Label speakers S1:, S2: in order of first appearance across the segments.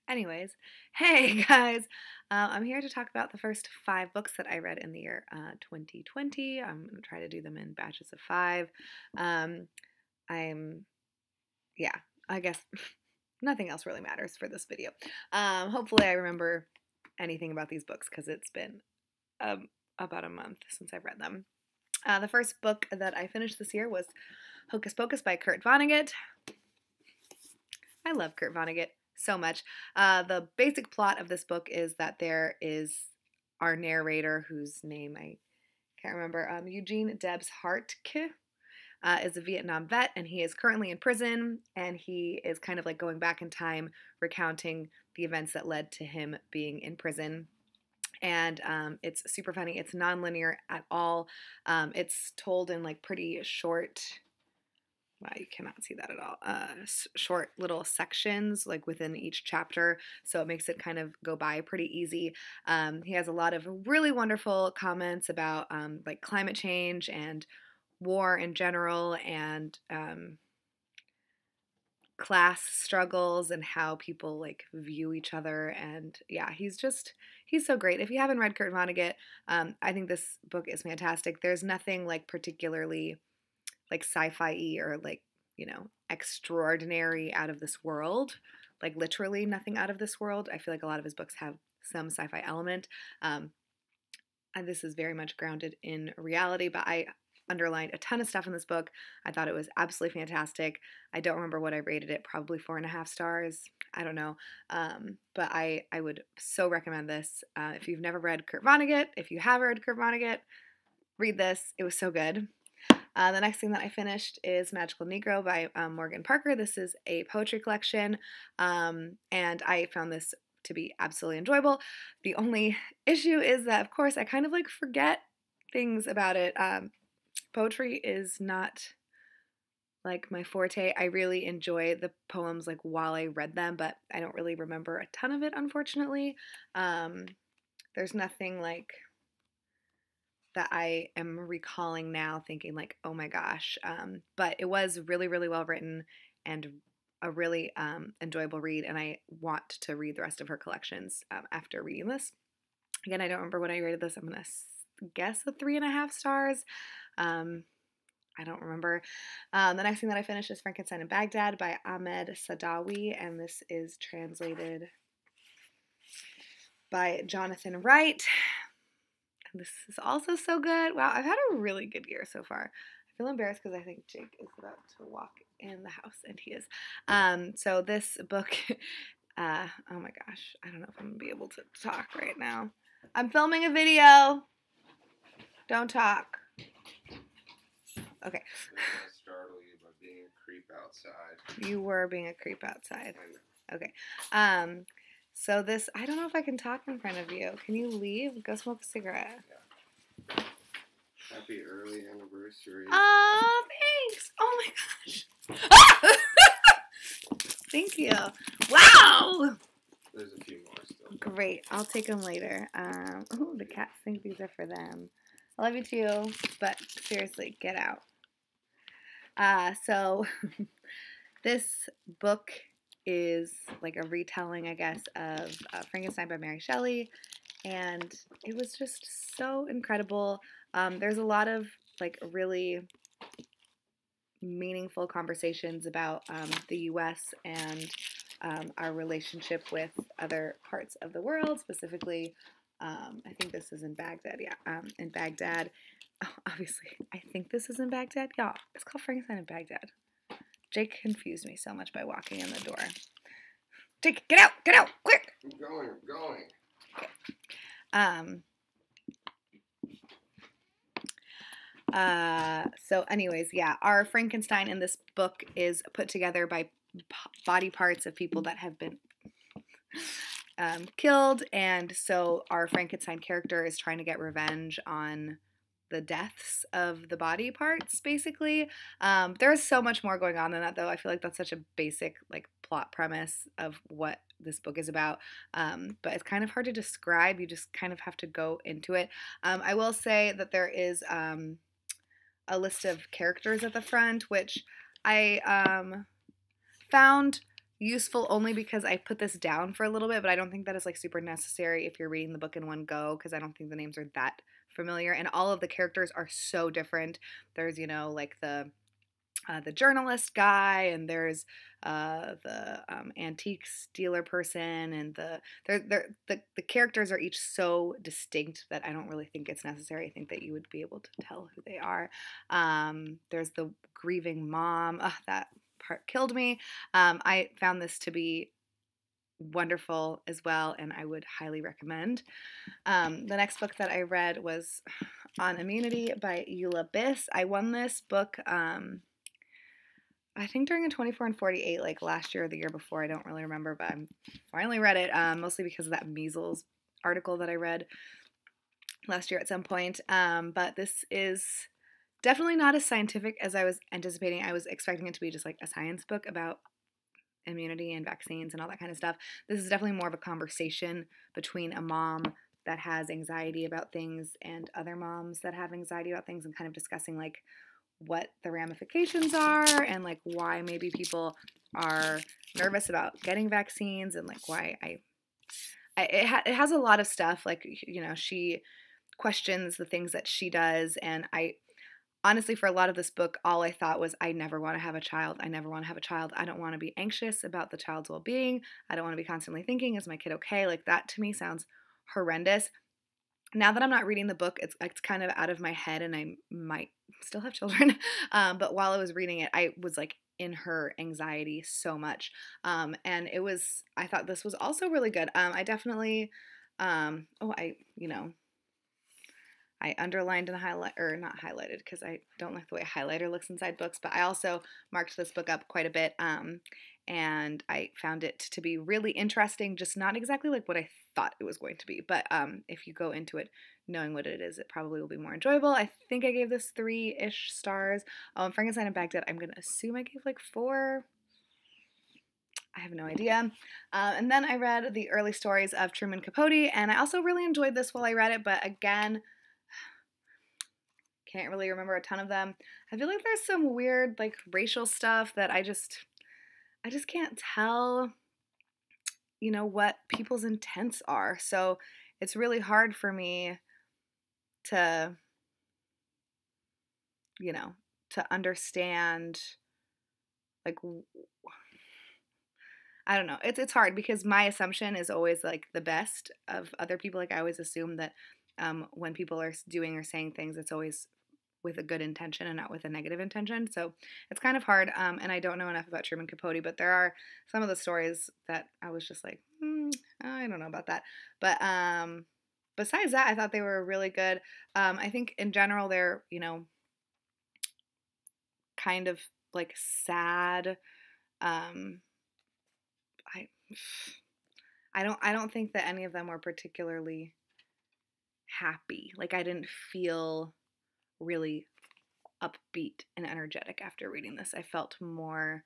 S1: Anyways, hey guys, I'm here to talk about the first 5 books that I read in the year 2020. I'm going to try to do them in batches of 5. Um, I'm, yeah, I guess nothing else really matters for this video. Hopefully, I remember anything about these books because it's been about a month since I've read them. The first book that I finished this year was Hocus Pocus by Kurt Vonnegut. I love Kurt Vonnegut so much. The basic plot of this book is that there is our narrator, whose name I can't remember, Eugene Debs Hartke, is a Vietnam vet, and he is currently in prison, and he is kind of like going back in time, recounting the events that led to him being in prison. And it's super funny. It's non-linear at all. It's told in like pretty short. Wow, you cannot see that at all. Short little sections like within each chapter, so it makes it kind of go by pretty easy. He has a lot of really wonderful comments about like climate change and war in general, and class struggles and how people like view each other. And yeah, he's so great. If you haven't read Kurt Vonnegut, I think this book is fantastic. There's nothing like particularly like sci-fi-y or like, extraordinary out of this world, like literally nothing out of this world. I feel like a lot of his books have some sci-fi element. And this is very much grounded in reality, but I underlined a ton of stuff in this book. I thought it was absolutely fantastic. I don't remember what I rated it, probably 4.5 stars. I don't know. But I would so recommend this. If you've never read Kurt Vonnegut, if you have read Kurt Vonnegut, read this. It was so good. The next thing that I finished is Magical Negro by Morgan Parker. This is a poetry collection, and I found this to be absolutely enjoyable. The only issue is that, of course, I kind of like forget things about it. Poetry is not like my forte. I really enjoy the poems like while I read them, but I don't really remember a ton of it, unfortunately. There's nothing like that I am recalling now thinking like, oh my gosh. But it was really, really well written and a really enjoyable read, and I want to read the rest of her collections after reading this. Again, I don't remember what I rated this. I'm going to guess a 3.5 stars. I don't remember. The next thing that I finished is Frankenstein in Baghdad by Ahmed Sadawi, and this is translated by Jonathan Wright. This is also so good. Wow, I've had a really good year so far. I feel embarrassed because I think Jake is about to walk in the house, and he is. So this book, oh my gosh, I don't know if I'm going to be able to talk right now. I'm filming a video. Don't talk. Okay.
S2: I startle you by being a creep outside.
S1: You were being a creep outside. Okay. So this, I don't know if I can talk in front of you. Can you leave? Go smoke a cigarette.
S2: Yeah. Happy early anniversary.
S1: Oh, thanks. Oh my gosh. Thank you. Wow.
S2: There's a few more still.
S1: Great. I'll take them later. Oh, the cats think these are for them. I love you too, but seriously, get out. So this book is like a retelling, I guess, of Frankenstein by Mary Shelley, and it was just so incredible. There's a lot of like really meaningful conversations about the U.S. and our relationship with other parts of the world, specifically. I think this is in Baghdad, yeah, in Baghdad. Oh, obviously, I think this is in Baghdad. Y'all, it's called Frankenstein in Baghdad. Jake confused me so much by walking in the door. Jake, get out, quick!
S2: I'm going.
S1: Okay. So anyways, yeah, our Frankenstein in this book is put together by body parts of people that have been killed, and so our Frankenstein character is trying to get revenge on the deaths of the body parts, basically. There's so much more going on than that, though. I feel like that's such a basic like plot premise of what this book is about, but it's kind of hard to describe. You just kind of have to go into it. I will say that there is a list of characters at the front, which I found useful only because I put this down for a little bit, but I don't think that is like super necessary if you're reading the book in one go, because I don't think the names are that familiar, and all of the characters are so different. There's, you know, like the journalist guy, and there's the antiques dealer person, and the characters are each so distinct that I don't really think it's necessary. I think that you would be able to tell who they are. There's the grieving mom. Ugh, that part killed me. I found this to be wonderful as well, and I would highly recommend. The next book that I read was On Immunity by Eula Biss. I won this book I think during a 24 and 48, like last year or the year before. I don't really remember, but I finally read it, mostly because of that measles article that I read last year at some point. But this is definitely not as scientific as I was anticipating. I was expecting it to be just like a science book about immunity and vaccines and all that kind of stuff. This is definitely more of a conversation between a mom that has anxiety about things and other moms that have anxiety about things, and kind of discussing like what the ramifications are, and like why maybe people are nervous about getting vaccines, and like why it has a lot of stuff. Like, you know, she questions the things that she does, and I honestly, for a lot of this book, all I thought was, I never want to have a child. I never want to have a child. I don't want to be anxious about the child's well-being. I don't want to be constantly thinking, is my kid okay? Like, that to me sounds horrendous. Now that I'm not reading the book, it's kind of out of my head, and I might still have children. But while I was reading it, I was like in her anxiety so much. And I thought this was also really good. I definitely, I underlined and highlight, or not highlighted, because I don't like the way a highlighter looks inside books, but I also marked this book up quite a bit. And I found it to be really interesting, just not exactly like what I thought it was going to be. But if you go into it knowing what it is, it probably will be more enjoyable. I think I gave this 3-ish stars. Frankenstein and Baghdad, I'm going to assume I gave like 4. I have no idea. And then I read the early stories of Truman Capote, and I also really enjoyed this while I read it, but again, can't really remember a ton of them. I feel like there's some weird like racial stuff that I just can't tell, you know, what people's intents are. So it's really hard for me to, you know, to understand, like, I don't know. It's hard because my assumption is always like the best of other people. Like, I always assume that when people are doing or saying things, it's always with a good intention and not with a negative intention. So it's kind of hard, and I don't know enough about Truman Capote, but there are some of the stories that I was just like, I don't know about that. But besides that, I thought they were really good. I think in general they're, you know, kind of like sad. I don't think that any of them were particularly happy. Like, I didn't feel really upbeat and energetic after reading this. I felt more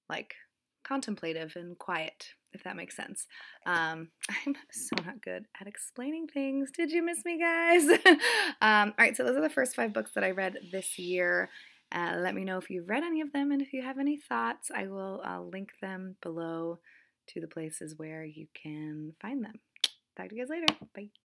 S1: like contemplative and quiet, if that makes sense. I'm so not good at explaining things. Did you miss me, guys? All right, so those are the first 5 books that I read this year. Let me know if you've read any of them, and if you have any thoughts, I will link them below to the places where you can find them. Talk to you guys later. Bye.